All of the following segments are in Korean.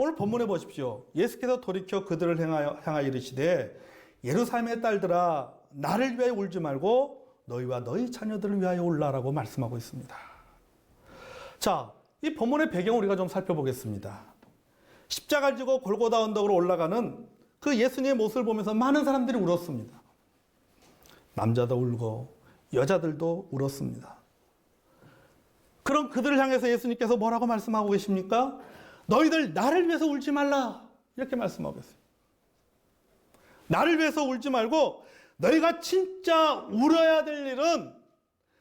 오늘 본문에 보십시오. 예수께서 돌이켜 그들을 향하여 이르시되 예루살렘의 딸들아 나를 위하여 울지 말고 너희와 너희 자녀들을 위하여 울라라고 말씀하고 있습니다. 자, 이 본문의 배경을 우리가 좀 살펴보겠습니다. 십자가를 지고 골고다 언덕으로 올라가는 그 예수님의 모습을 보면서 많은 사람들이 울었습니다. 남자도 울고 여자들도 울었습니다. 그럼 그들을 향해서 예수님께서 뭐라고 말씀하고 계십니까? 너희들 나를 위해서 울지 말라 이렇게 말씀하고 있어요. 나를 위해서 울지 말고 너희가 진짜 울어야 될 일은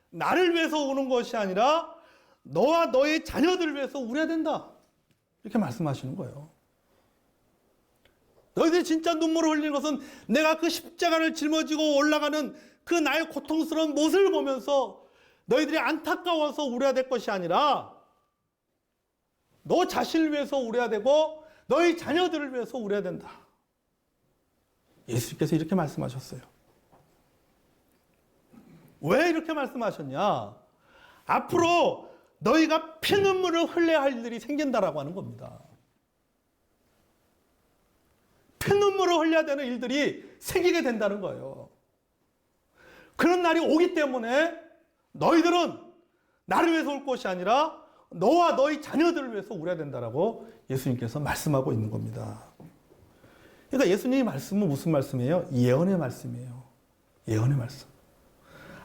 나를 위해서 우는 것이 아니라 너와 너의 자녀들을 위해서 울어야 된다 이렇게 말씀하시는 거예요. 너희들이 진짜 눈물을 흘리는 것은 내가 그 십자가를 짊어지고 올라가는 그 나의 고통스러운 모습을 보면서 너희들이 안타까워서 울어야 될 것이 아니라 너 자신을 위해서 울어야 되고 너희 자녀들을 위해서 울어야 된다. 예수님께서 이렇게 말씀하셨어요. 왜 이렇게 말씀하셨냐? 앞으로 너희가 피눈물을 흘려야 할 일들이 생긴다라고 하는 겁니다. 피눈물을 흘려야 되는 일들이 생기게 된다는 거예요. 그런 날이 오기 때문에 너희들은 나를 위해서 울 것이 아니라 너와 너희 자녀들을 위해서 울어야 된다라고 예수님께서 말씀하고 있는 겁니다. 그러니까 예수님의 말씀은 무슨 말씀이에요? 예언의 말씀이에요. 예언의 말씀.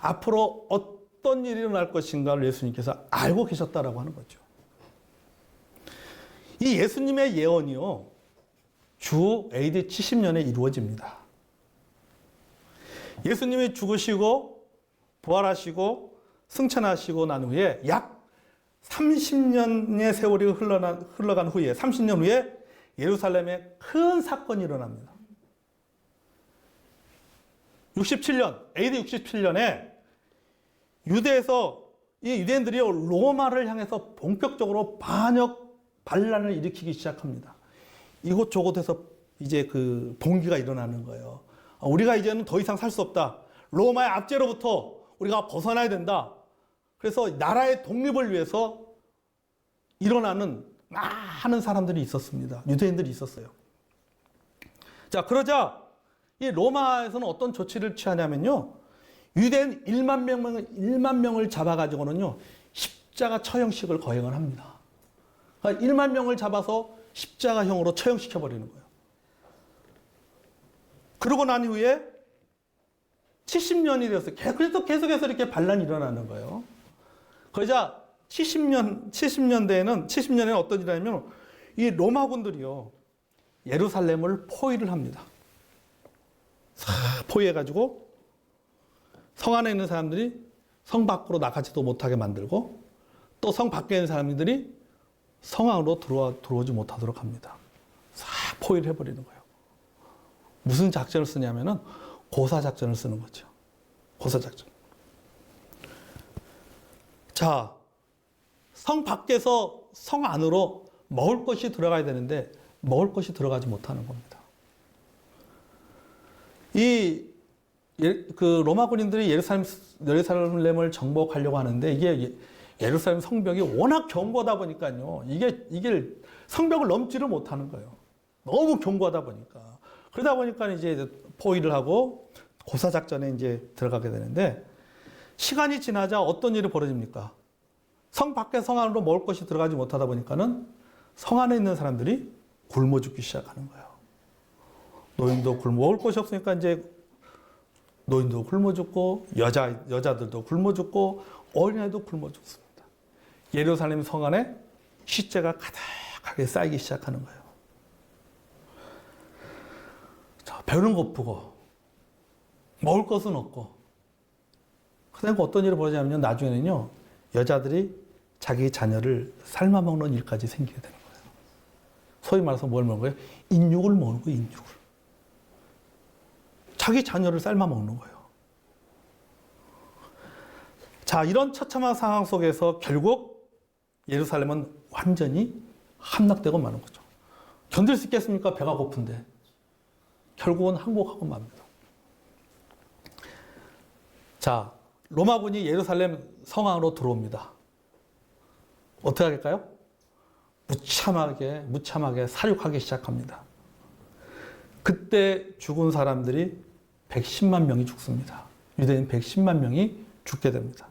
앞으로 어떤 일이 일어날 것인가를 예수님께서 알고 계셨다라고 하는 거죠. 이 예수님의 예언이요, 주 AD 70년에 이루어집니다. 예수님이 죽으시고 부활하시고 승천하시고 난 후에 약 30년의 세월이 흘러간 후에 30년 후에 예루살렘에 큰 사건이 일어납니다. 67년, AD 67년에 유대에서 이 유대인들이 로마를 향해서 본격적으로 반란을 일으키기 시작합니다. 이곳저곳에서 이제 그 봉기가 일어나는 거예요. 우리가 이제는 더 이상 살 수 없다. 로마의 압제로부터 우리가 벗어나야 된다. 그래서 나라의 독립을 위해서 일어나는 많은 사람들이 있었습니다. 유대인들이 있었어요. 자, 그러자 이 로마에서는 어떤 조치를 취하냐면요. 유대인 1만 명을 잡아가지고는요, 십자가 처형식을 거행을 합니다. 그러니까 1만 명을 잡아서 십자가형으로 처형시켜버리는 거예요. 그러고 난 후에 70년이 되었어요. 그래서 계속해서 이렇게 반란이 일어나는 거예요. 그러자 70년대에는 어떤 일이 하냐면 이 로마군들이요, 예루살렘을 포위를 합니다. 포위해가지고 성 안에 있는 사람들이 성 밖으로 나가지도 못하게 만들고 또 성 밖에 있는 사람들이 성 안으로 들어오지 못하도록 합니다. 싹 포위를 해버리는 거예요. 무슨 작전을 쓰냐면은 고사작전을 쓰는 거죠. 고사작전. 자, 성 밖에서 성 안으로 먹을 것이 들어가야 되는데 먹을 것이 들어가지 못하는 겁니다. 그 로마 군인들이 예루살렘을 정복하려고 하는데 이게 예루살렘 성벽이 워낙 견고하다 보니까요. 이게 성벽을 넘지를 못하는 거예요. 너무 견고하다 보니까. 그러다 보니까 이제 포위를 하고 고사작전에 이제 들어가게 되는데 시간이 지나자 어떤 일이 벌어집니까? 성 밖에 성 안으로 먹을 것이 들어가지 못하다 보니까는 성 안에 있는 사람들이 굶어 죽기 시작하는 거예요. 노인도 먹을 것이 없으니까 이제 노인도 굶어 죽고 여자들도 굶어 죽고 어린아이도 굶어 죽습니다. 예루살렘 성 안에 시체가 가득하게 쌓이기 시작하는 거예요. 자, 배는 고프고 먹을 것은 없고 그다음에 어떤 일이 벌어지냐면 나중에는요, 여자들이 자기 자녀를 삶아 먹는 일까지 생기게 되는 거예요. 소위 말해서 뭘 먹는 거예요? 인육을 먹는 거예요, 인육을. 자기 자녀를 삶아 먹는 거예요. 자, 이런 처참한 상황 속에서 결국 예루살렘은 완전히 함락되고 마는 거죠. 견딜 수 있겠습니까? 배가 고픈데. 결국은 항복하고 맙니다. 자, 로마군이 예루살렘 성안으로 들어옵니다. 어떻게 할까요? 무참하게 살육하기 시작합니다. 그때 죽은 사람들이 110만 명이 죽습니다. 유대인 110만 명이 죽게 됩니다.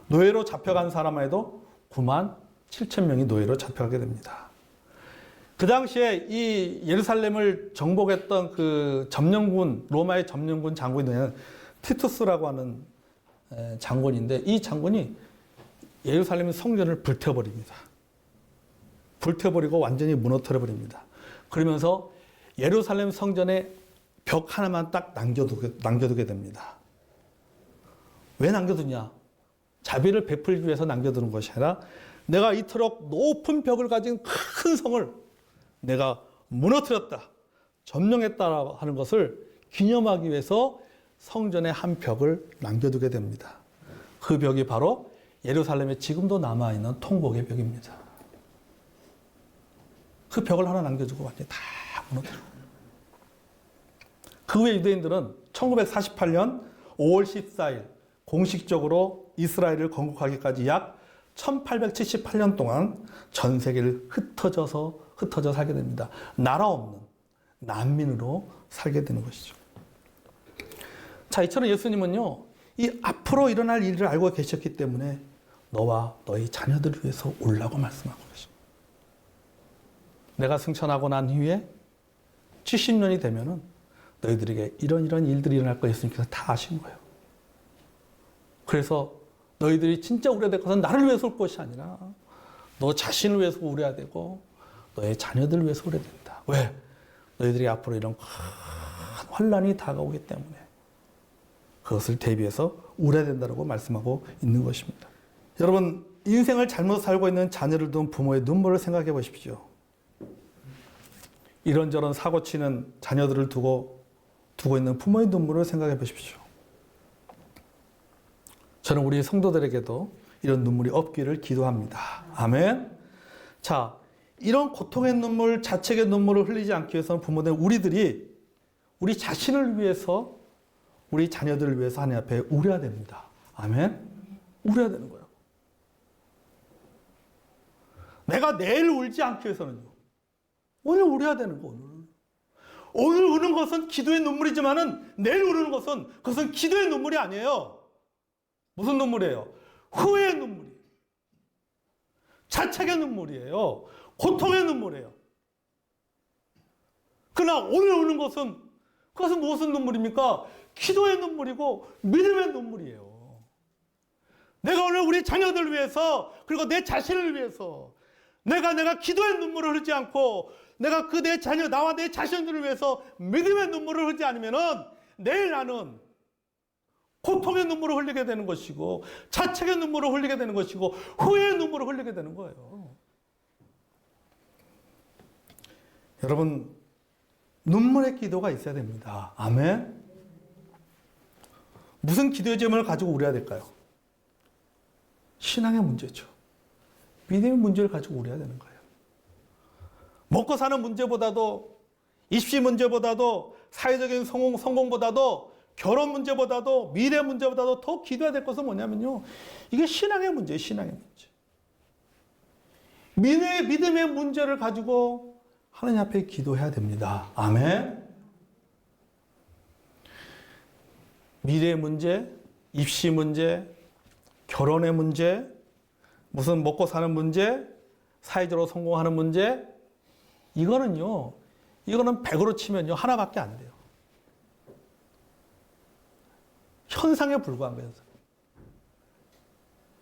노예로 잡혀간 사람만 해도 9만 7천 명이 노예로 잡혀가게 됩니다. 그 당시에 이 예루살렘을 정복했던 그 점령군, 로마의 점령군 장군은 티투스라고 하는 장군인데, 이 장군이 예루살렘 성전을 불태워버립니다. 불태워버리고 완전히 무너뜨려버립니다. 그러면서 예루살렘 성전에 벽 하나만 딱 남겨두게 됩니다. 왜 남겨두냐? 자비를 베풀기 위해서 남겨두는 것이 아니라 내가 이토록 높은 벽을 가진 큰 성을 내가 무너뜨렸다, 점령했다 하는 것을 기념하기 위해서 성전의 한 벽을 남겨두게 됩니다. 그 벽이 바로 예루살렘에 지금도 남아있는 통곡의 벽입니다. 그 벽을 하나 남겨주고 완전히 다 무너뜨리고. 그 후에 유대인들은 1948년 5월 14일 공식적으로 이스라엘을 건국하기까지 약 1878년 동안 전 세계를 흩어져 살게 됩니다. 나라 없는 난민으로 살게 되는 것이죠. 자, 이처럼 예수님은요, 이 앞으로 일어날 일을 알고 계셨기 때문에 너와 너희 자녀들을 위해서 오라고 말씀하고 계십니다. 내가 승천하고 난 후에 70년이 되면은 너희들에게 이런 일들이 일어날 거 예수님께서 다 아신 거예요. 그래서 너희들이 진짜 우려될 것은 나를 위해서 올 것이 아니라 너 자신을 위해서 우려야 되고 너의 자녀들을 위해서 우려야 된다. 왜? 너희들이 앞으로 이런 큰 환란이 다가오기 때문에 그것을 대비해서 우려야 된다고 말씀하고 있는 것입니다. 여러분, 인생을 잘못 살고 있는 자녀를 둔 부모의 눈물을 생각해 보십시오. 이런저런 사고치는 자녀들을 두고 있는 부모의 눈물을 생각해 보십시오. 저는 우리 성도들에게도 이런 눈물이 없기를 기도합니다. 아멘. 자, 이런 고통의 눈물, 자책의 눈물을 흘리지 않기 위해서는 부모들, 우리들이 우리 자신을 위해서, 우리 자녀들을 위해서 하나님 앞에 울어야 됩니다. 아멘. 울어야 되는 거예요. 내가 내일 울지 않기 위해서는요, 오늘 울어야 되는 거, 오늘 우는 것은 기도의 눈물이지만은 내일 우는 것은 그것은 기도의 눈물이 아니에요. 무슨 눈물이에요? 후회의 눈물이에요. 자책의 눈물이에요. 고통의 눈물이에요. 그러나 오늘 우는 것은 그것은 무슨 눈물입니까? 기도의 눈물이고 믿음의 눈물이에요. 내가 오늘 우리 자녀들을 위해서, 그리고 내 자신을 위해서 내가 기도의 눈물을 흘리지 않고 내가 그 내 자녀, 나와 내 자신들을 위해서 믿음의 눈물을 흘리지 않으면은 내일 나는 고통의 눈물을 흘리게 되는 것이고 자책의 눈물을 흘리게 되는 것이고 후회의 눈물을 흘리게 되는 거예요. 여러분, 눈물의 기도가 있어야 됩니다. 아멘. 무슨 기도의 제목을 가지고 울어야 될까요? 신앙의 문제죠. 믿음의 문제를 가지고 울어야 되는 거예요. 먹고 사는 문제보다도, 입시 문제보다도, 사회적인 성공보다도, 결혼 문제보다도, 미래 문제보다도 더 기도해야 될 것은 뭐냐면요, 이게 신앙의 문제예요. 신앙의 문제. 믿음의 문제를 가지고 하나님 앞에 기도해야 됩니다. 아멘. 미래의 문제, 입시 문제, 결혼의 문제, 무슨 먹고 사는 문제, 사회적으로 성공하는 문제, 이거는 100으로 치면요, 하나밖에 안 돼요. 현상에 불과한 거예요.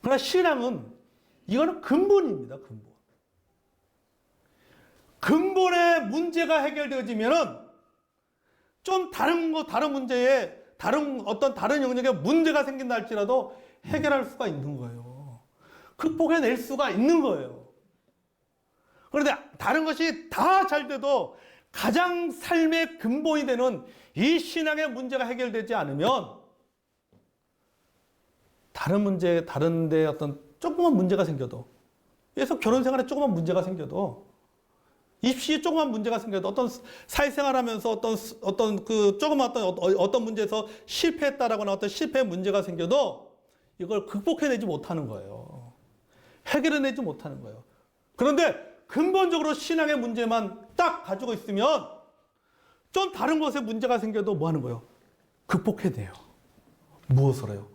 그러나 신앙은 이거는 근본입니다. 근본의 문제가 해결되어지면은 좀 다른 문제에 다른 영역에 문제가 생긴다 할지라도 해결할 수가 있는 거예요. 극복해낼 수가 있는 거예요. 그런데 다른 것이 다 잘 돼도 가장 삶의 근본이 되는 이 신앙의 문제가 해결되지 않으면 다른 데 어떤 조그만 문제가 생겨도, 그래서 결혼 생활에 조그만 문제가 생겨도, 입시에 조그만 문제가 생겨도, 어떤 사회생활 하면서 어떤 문제에서 실패했다라거나 어떤 실패의 문제가 생겨도 이걸 극복해내지 못하는 거예요. 해결해내지 못하는 거예요. 그런데 근본적으로 신앙의 문제만 딱 가지고 있으면 좀 다른 것에 문제가 생겨도 뭐 하는 거예요? 극복해내요. 무엇으로요?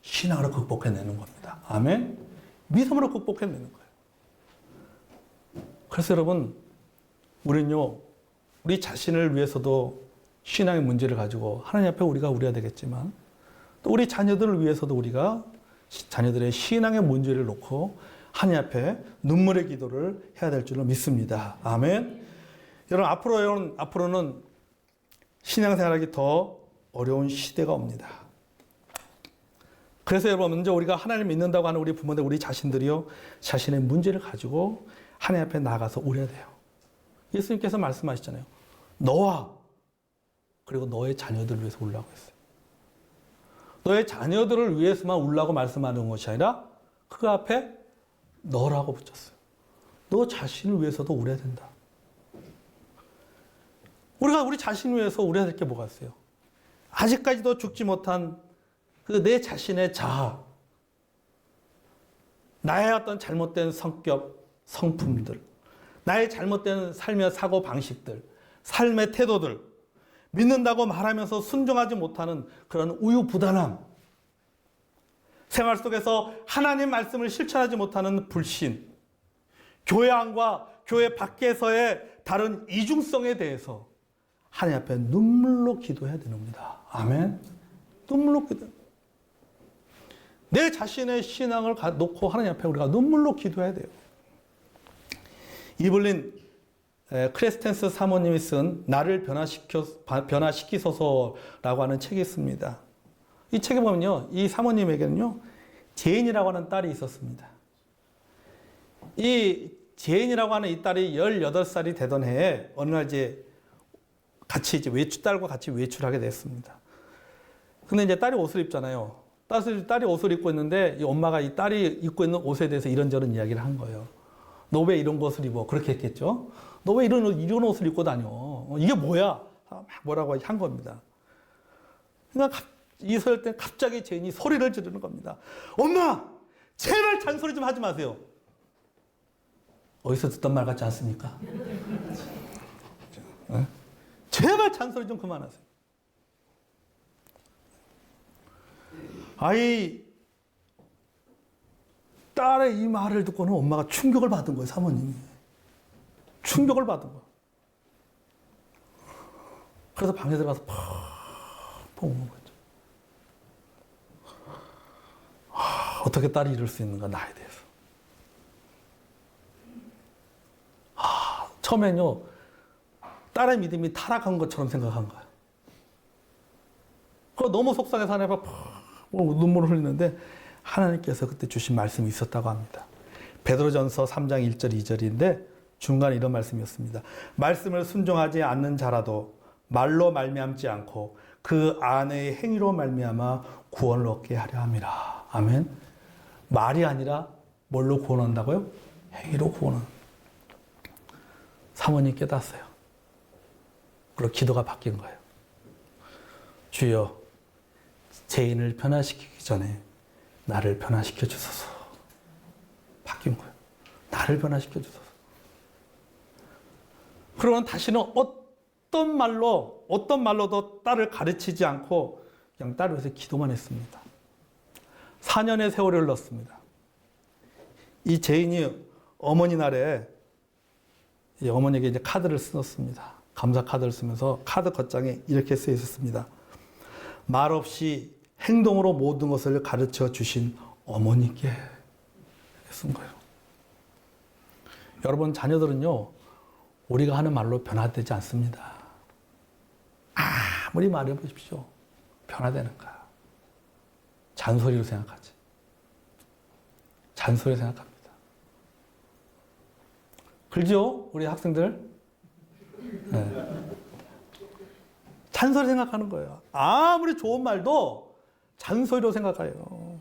신앙으로 극복해내는 겁니다. 아멘? 믿음으로 극복해내는 거예요. 그래서 여러분, 우리는요, 우리 자신을 위해서도 신앙의 문제를 가지고 하나님 앞에 우리가 우려야 되겠지만, 또 우리 자녀들을 위해서도 우리가 자녀들의 신앙의 문제를 놓고 하나님 앞에 눈물의 기도를 해야 될 줄로 믿습니다. 아멘. 여러분, 앞으로는 신앙생활하기 더 어려운 시대가 옵니다. 그래서 여러분, 먼저 우리가 하나님을 믿는다고 하는 우리 부모들, 우리 자신들이요, 자신의 문제를 가지고 하나님 앞에 나가서 우려야 돼요. 예수님께서 말씀하시잖아요. 너와 그리고 너의 자녀들을 위해서 울라고 했어요. 너의 자녀들을 위해서만 울라고 말씀하는 것이 아니라 그 앞에 너라고 붙였어요. 너 자신을 위해서도 울어야 된다. 우리가 우리 자신을 위해서 울어야 될 게 뭐가 있어요? 아직까지도 죽지 못한 그 내 자신의 자아, 나의 어떤 잘못된 성격, 성품들, 나의 잘못된 삶의 사고 방식들, 삶의 태도들, 믿는다고 말하면서 순종하지 못하는 그런 우유부단함, 생활 속에서 하나님 말씀을 실천하지 못하는 불신, 교회 안과 교회 밖에서의 다른 이중성에 대해서 하나님 앞에 눈물로 기도해야 되는 겁니다. 아멘. 눈물로 기도. 내 자신의 신앙을 놓고 하나님 앞에 우리가 눈물로 기도해야 돼요. 이블린 크레스텐스 사모님이 쓴 나를 변화시키소서라고 하는 책이 있습니다. 이 책에 보면요, 이 사모님에게는요, 제인이라고 하는 딸이 있었습니다. 이 제인이라고 하는 이 딸이 18살이 되던 해에 어느 날 딸과 같이 외출하게 됐습니다. 근데 이제 딸이 옷을 입잖아요. 딸이 옷을 입고 있는데 이 엄마가 이 딸이 입고 있는 옷에 대해서 이런저런 이야기를 한 거예요. 너 왜 이런 것을 입어? 그렇게 했겠죠. 너 왜 이런 옷을 입고 다녀? 이게 뭐야? 막 뭐라고 한 겁니다. 그러니까 이럴 때 갑자기 제인이 소리를 지르는 겁니다. 엄마! 제발 잔소리 좀 하지 마세요. 어디서 듣던 말 같지 않습니까? 제발 잔소리 좀 그만하세요. 딸의 이 말을 듣고는 엄마가 충격을 받은 거예요, 사모님이. 충격을 받은 거예요. 그래서 방에 들어가서 팍 우는 거죠. 어떻게 딸이 이럴 수 있는가, 나에 대해서. 처음엔요, 딸의 믿음이 타락한 것처럼 생각한 거예요. 그거 너무 속상해서 하나님 앞에 눈물을 흘리는데 하나님께서 그때 주신 말씀이 있었다고 합니다. 베드로전서 3장 1절 2절인데 중간에 이런 말씀이었습니다. 말씀을 순종하지 않는 자라도 말로 말미암지 않고 그 안의 행위로 말미암아 구원을 얻게 하려 함이라. 아멘. 말이 아니라 뭘로 구원한다고요? 행위로 구원한. 사모님 깨닫어요. 그리고 기도가 바뀐 거예요. 주여, 죄인을 변화시키기 전에 나를 변화시켜 주소서. 바뀐 거예요. 나를 변화시켜 주소서. 그러면 다시는 어떤 말로도 딸을 가르치지 않고 그냥 딸을 위해서 기도만 했습니다. 4년의 세월이 흘렀습니다. 이 제인이 어머니 날에 어머니에게 이제 카드를 쓰었습니다. 감사 카드를 쓰면서 카드 겉장에 이렇게 쓰여 있었습니다. 말없이 행동으로 모든 것을 가르쳐 주신 어머니께 쓴 거예요. 여러분, 자녀들은요, 우리가 하는 말로 변화되지 않습니다. 아무리 말해 보십시오. 변화되는가? 잔소리로 생각하지. 잔소리 생각합니다. 그렇죠? 우리 학생들? 네. 잔소리 생각하는 거예요. 아무리 좋은 말도 잔소리로 생각해요.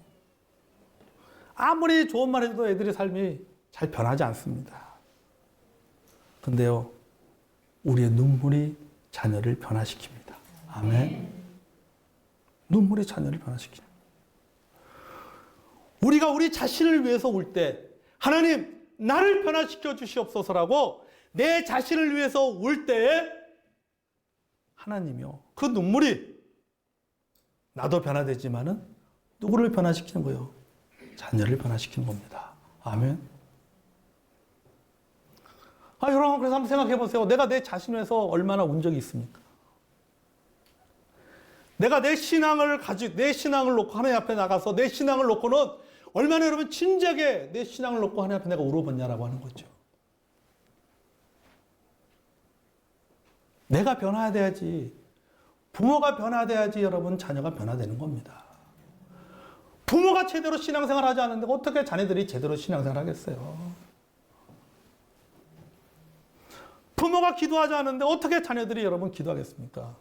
아무리 좋은 말 해도 애들의 삶이 잘 변하지 않습니다. 근데요, 우리의 눈물이 자녀를 변화시킵니다. 아멘. 눈물이 자녀를 변화시킵니다. 우리가 우리 자신을 위해서 울 때, 하나님, 나를 변화시켜 주시옵소서라고 내 자신을 위해서 울 때에 하나님이요, 그 눈물이 나도 변화되지만은 누구를 변화시키는 거예요? 자녀를 변화시키는 겁니다. 아멘. 여러분, 그래서 한번 생각해 보세요. 내가 내 자신을 위해서 얼마나 운 적이 있습니까? 내가 내 신앙을 놓고 하나님 앞에 나가서 내 신앙을 놓고는 얼마나 여러분 진작에 내 신앙을 놓고 하나님 앞에 내가 울어봤냐라고 하는 거죠. 내가 변화돼야지, 부모가 변화돼야지 여러분 자녀가 변화되는 겁니다. 부모가 제대로 신앙생활 하지 않는데 어떻게 자녀들이 제대로 신앙생활 하겠어요? 부모가 기도하지 않는데 어떻게 자녀들이 여러분 기도하겠습니까?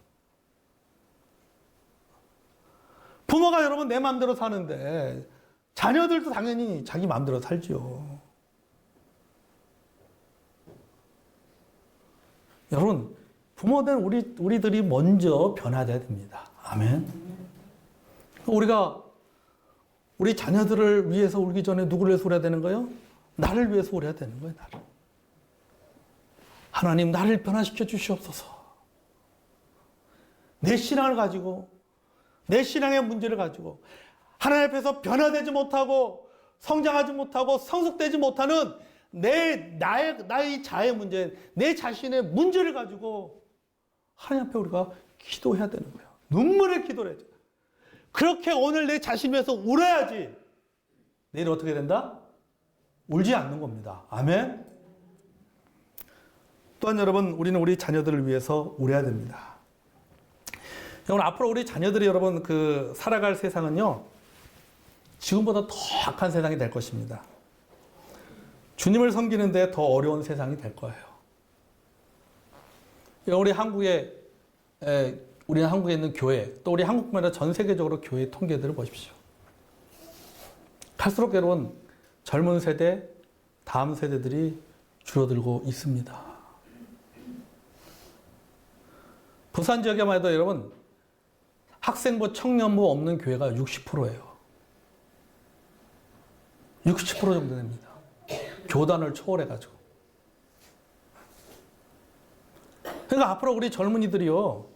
부모가 여러분 내 마음대로 사는데 자녀들도 당연히 자기 마음대로 살죠. 여러분, 부모들 우리들이 먼저 변화돼야 됩니다. 아멘. 우리 자녀들을 위해서 울기 전에 누구를 위해서 울어야 되는 거예요? 나를 위해서 울어야 되는 거예요. 나를. 하나님, 나를 변화시켜 주시옵소서. 내 신앙을 가지고, 내 신앙의 문제를 가지고 하나님 앞에서 변화되지 못하고 성장하지 못하고 성숙되지 못하는 나의 자의 문제, 내 자신의 문제를 가지고 하나님 앞에 우리가 기도해야 되는 거예요. 눈물의 기도를 해야 돼요. 그렇게 오늘 내 자신 위해서 울어야지 내일 어떻게 된다? 울지 않는 겁니다. 아멘. 또한 여러분, 우리는 우리 자녀들을 위해서 울어야 됩니다. 여러분, 앞으로 우리 자녀들이 여러분 살아갈 세상은요, 지금보다 더 악한 세상이 될 것입니다. 주님을 섬기는데 더 어려운 세상이 될 거예요. 우리는 한국에 있는 교회, 또 우리 한국뿐만 아니라 전 세계적으로 교회 통계들을 보십시오. 갈수록 여러분 젊은 세대, 다음 세대들이 줄어들고 있습니다. 부산 지역에만 해도 여러분 학생부, 청년부 없는 교회가 60%예요. 60% 정도 됩니다. 교단을 초월해가지고. 그러니까 앞으로 우리 젊은이들이요,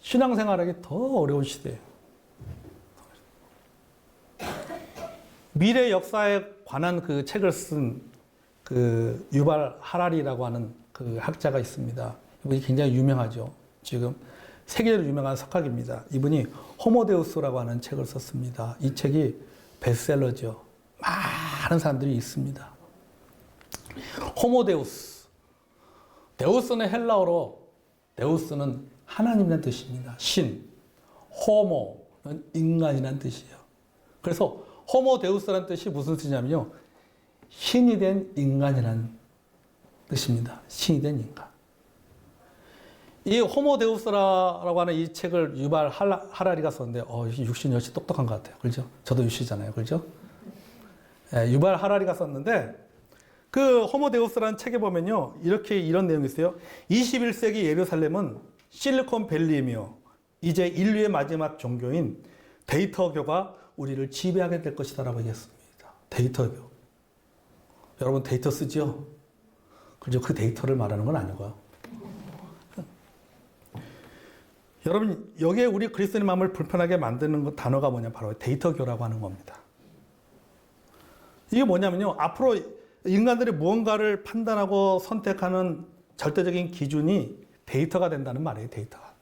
신앙생활하기 더 어려운 시대예요. 미래 역사에 관한 그 책을 쓴 유발 하라리라고 하는 그 학자가 있습니다. 이분이 굉장히 유명하죠. 지금 세계적으로 유명한 석학입니다. 이분이 호모데우스라고 하는 책을 썼습니다. 이 책이 베스트셀러죠. 많은 사람들이 있습니다. 호모데우스. 데우스는 헬라어로, 데우스는 하나님이라는 뜻입니다. 신. 호모는 인간이라는 뜻이에요. 그래서 호모데우스라는 뜻이 무슨 뜻이냐면요, 신이 된 인간이라는 뜻입니다. 신이 된 인간. 이 호모데우스라고 하는 이 책을 유발 하라리가 썼는데, 유신 역시 똑똑한 것 같아요. 그렇죠? 저도 유시잖아요. 그렇죠? 유발 하라리가 썼는데, 그 호모데우스라는 책에 보면요, 이런 내용이 있어요. 21세기 예루살렘은 실리콘밸리이며 이제 인류의 마지막 종교인 데이터교가 우리를 지배하게 될 것이다라고 얘기했습니다. 데이터교. 여러분 데이터 쓰죠? 그죠? 그 데이터를 말하는 건 아니고요. 여러분, 여기에 우리 그리스도인의 마음을 불편하게 만드는 단어가 뭐냐, 바로 데이터교라고 하는 겁니다. 이게 뭐냐면요, 앞으로 인간들이 무언가를 판단하고 선택하는 절대적인 기준이 데이터가 된다는 말이에요. 데이터가.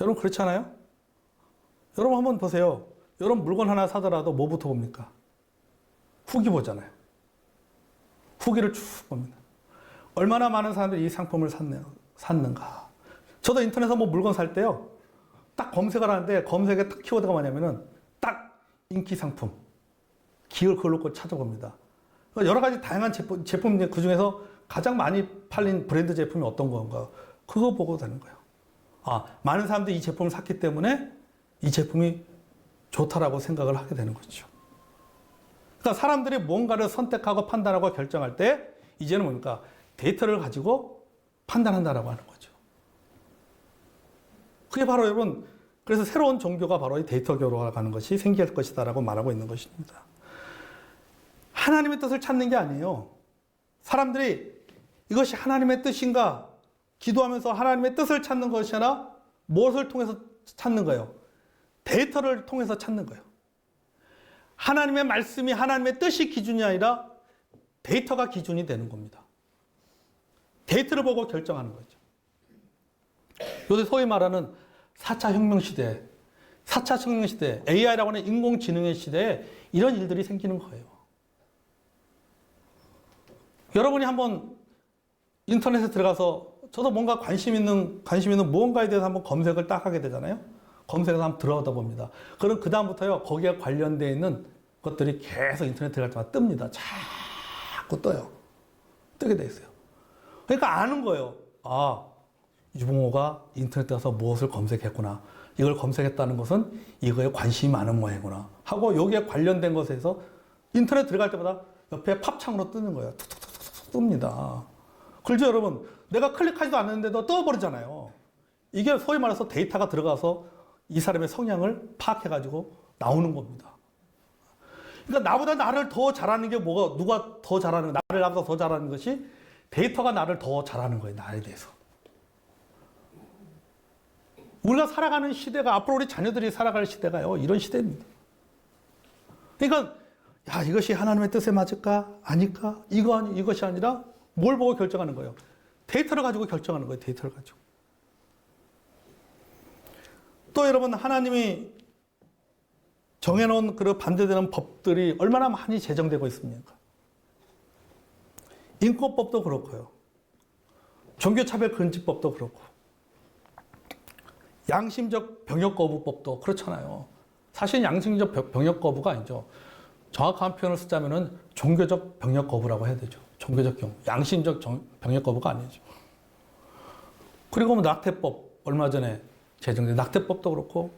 여러분 그렇지 않아요? 여러분 한번 보세요. 여러분 물건 하나 사더라도 뭐부터 봅니까? 후기 보잖아요. 후기를 쭉 봅니다. 얼마나 많은 사람들이 이 상품을 샀는가. 저도 인터넷에서 물건 살 때요, 딱 검색을 하는데 검색에 딱 키워드가 뭐냐면은 딱 인기 상품. 그걸 놓고 찾아봅니다. 여러 가지 다양한 제품 그 중에서 가장 많이 팔린 브랜드 제품이 어떤 건가, 그거 보고 되는 거예요. 많은 사람들이 이 제품을 샀기 때문에 이 제품이 좋다라고 생각을 하게 되는 거죠. 그러니까 사람들이 뭔가를 선택하고 판단하고 결정할 때 이제는 뭡니까? 데이터를 가지고 판단한다라고 하는 거죠. 그게 바로 여러분, 그래서 새로운 종교가 바로 이 데이터교로 가는 것이 생길 것이다라고 말하고 있는 것입니다. 하나님의 뜻을 찾는 게 아니에요. 사람들이 이것이 하나님의 뜻인가 기도하면서 하나님의 뜻을 찾는 것이 아니라 무엇을 통해서 찾는 거예요? 데이터를 통해서 찾는 거예요. 하나님의 말씀이 하나님의 뜻이 기준이 아니라 데이터가 기준이 되는 겁니다. 데이터를 보고 결정하는 거죠. 요새 소위 말하는 4차 혁명 시대, 4차 혁명 시대, AI라고 하는 인공지능의 시대에 이런 일들이 생기는 거예요. 여러분이 한번 인터넷에 들어가서 저도 뭔가 관심 있는 무언가에 대해서 한번 검색을 딱 하게 되잖아요. 검색해서 한번 들어가다 봅니다. 그럼 그다음부터요, 거기에 관련되어 있는 것들이 계속 인터넷 들어갈 때마다 뜹니다. 자꾸 떠요. 뜨게 돼 있어요. 그러니까 아는 거예요. 아, 유봉호가 인터넷 가서 무엇을 검색했구나. 이걸 검색했다는 것은 이거에 관심이 많은 모양이구나. 하고 여기에 관련된 것에서 인터넷 들어갈 때마다 옆에 팝창으로 뜨는 거예요. 툭툭툭툭 뜹니다. 그렇죠, 여러분? 내가 클릭하지도 않았는데도 떠버리잖아요. 이게 소위 말해서 데이터가 들어가서 이 사람의 성향을 파악해가지고 나오는 겁니다. 그러니까 나보다 나를 더 잘하는 게 뭐가, 누가 더 잘하는, 나를 나보다 더 잘하는 것이 데이터가 나를 더 잘하는 거예요. 나에 대해서. 우리가 살아가는 시대가, 앞으로 우리 자녀들이 살아갈 시대가요, 이런 시대입니다. 그러니까, 야, 이것이 하나님의 뜻에 맞을까? 아닐까? 이것이 아니라 뭘 보고 결정하는 거예요? 데이터를 가지고 결정하는 거예요. 데이터를 가지고. 또 여러분, 하나님이 정해놓은 그 반대되는 법들이 얼마나 많이 제정되고 있습니까? 인권법도 그렇고요. 종교차별금지법도 그렇고. 양심적 병역거부법도 그렇잖아요. 사실 양심적 병역거부가 아니죠. 정확한 표현을 쓰자면은 종교적 병역거부라고 해야 되죠. 종교적 경우. 양심적 병역거부가 아니죠. 그리고 뭐 낙태법, 얼마 전에 제정된 낙태법도 그렇고,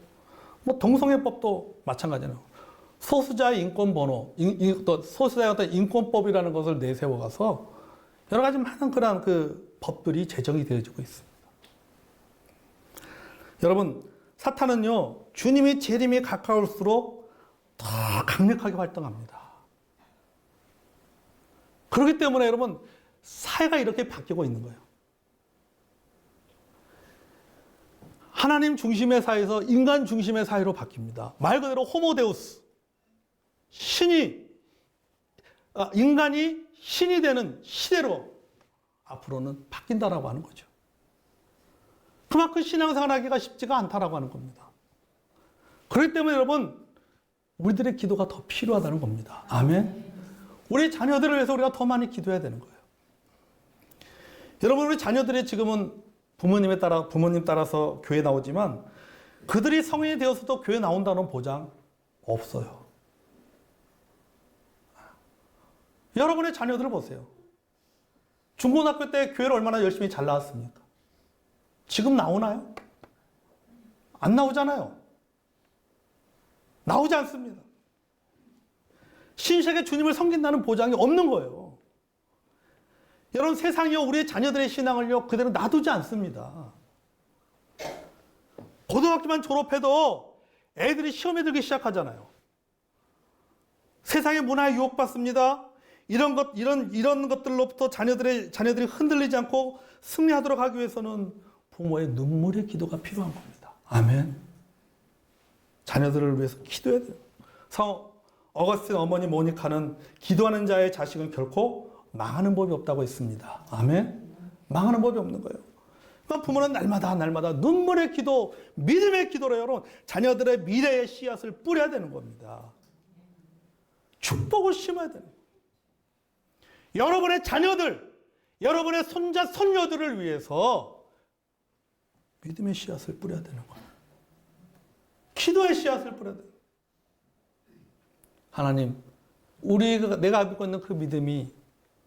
뭐 동성애법도 마찬가지네요. 소수자의 인권번호, 또 소수자의 어떤 인권법이라는 것을 내세워가서 여러 가지 많은 그런 그 법들이 제정이 되어지고 있습니다. 여러분, 사탄은요, 주님이 재림이 가까울수록 더 강력하게 활동합니다. 그렇기 때문에 여러분, 사회가 이렇게 바뀌고 있는 거예요. 하나님 중심의 사회에서 인간 중심의 사회로 바뀝니다. 말 그대로 호모데우스. 인간이 신이 되는 시대로 앞으로는 바뀐다라고 하는 거죠. 그만큼 신앙생활 하기가 쉽지가 않다라고 하는 겁니다. 그렇기 때문에 여러분, 우리들의 기도가 더 필요하다는 겁니다. 아멘. 우리 자녀들을 위해서 우리가 더 많이 기도해야 되는 거예요. 여러분, 우리 자녀들이 지금은 부모님 따라서 교회 나오지만 그들이 성인이 되어서도 교회 나온다는 보장 없어요. 여러분의 자녀들을 보세요. 중고등학교 때 교회를 얼마나 열심히 잘 나왔습니까? 지금 나오나요? 안 나오잖아요. 나오지 않습니다. 신실하게 주님을 섬긴다는 보장이 없는 거예요. 여러분, 세상이요, 우리의 자녀들의 신앙을요, 그대로 놔두지 않습니다. 고등학교만 졸업해도 애들이 시험에 들기 시작하잖아요. 세상의 문화에 유혹받습니다. 이런 것들로부터 자녀들이 흔들리지 않고 승리하도록 하기 위해서는 부모의 눈물의 기도가 필요한 겁니다. 아멘. 자녀들을 위해서 기도해야 돼요. 성 어거스틴 어머니 모니카는 기도하는 자의 자식은 결코 망하는 법이 없다고 했습니다. 아멘. 망하는 법이 없는 거예요. 그러니까 부모는 날마다 눈물의 기도, 믿음의 기도로 여러분 자녀들의 미래의 씨앗을 뿌려야 되는 겁니다. 축복을 심어야 되는 거예요. 여러분의 자녀들, 여러분의 손자, 손녀들을 위해서 믿음의 씨앗을 뿌려야 되는 거예요. 기도의 씨앗을 뿌려야 돼요. 하나님, 내가 믿고 있는 그 믿음이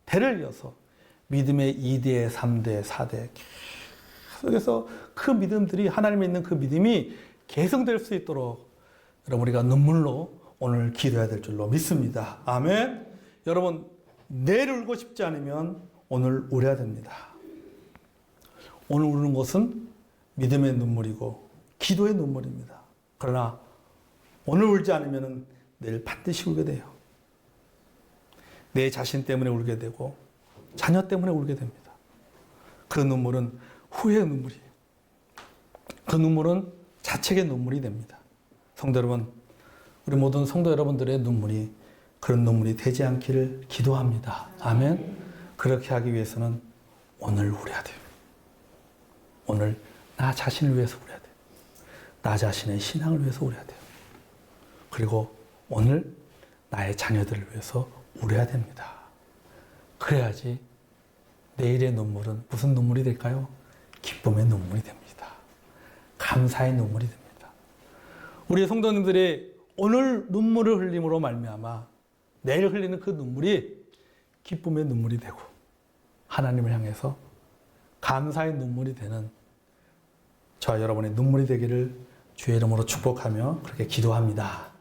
대를 이어서 믿음의 2대, 3대, 4대 계속해서 그 믿음들이 하나님이 있는 그 믿음이 개성될 수 있도록 여러분 우리가 눈물로 오늘 기도해야 될 줄로 믿습니다. 아멘. 여러분, 내일 울고 싶지 않으면 오늘 울어야 됩니다. 오늘 우는 것은 믿음의 눈물이고 기도의 눈물입니다. 그러나 오늘 울지 않으면 내일 반드시 울게 돼요. 내 자신 때문에 울게 되고 자녀 때문에 울게 됩니다. 그 눈물은 후회의 눈물이에요. 그 눈물은 자책의 눈물이 됩니다. 성도 여러분, 우리 모든 성도 여러분들의 눈물이 그런 눈물이 되지 않기를 기도합니다. 아멘. 그렇게 하기 위해서는 오늘 울어야 돼요. 오늘 나 자신을 위해서 울어야 돼요. 나 자신의 신앙을 위해서 울어야 돼요. 그리고 오늘 나의 자녀들을 위해서 울어야 됩니다. 그래야지 내일의 눈물은 무슨 눈물이 될까요? 기쁨의 눈물이 됩니다. 감사의 눈물이 됩니다. 우리 성도님들이 오늘 눈물을 흘림으로 말미암아 내일 흘리는 그 눈물이 기쁨의 눈물이 되고 하나님을 향해서 감사의 눈물이 되는 저와 여러분의 눈물이 되기를 주의 이름으로 축복하며 그렇게 기도합니다.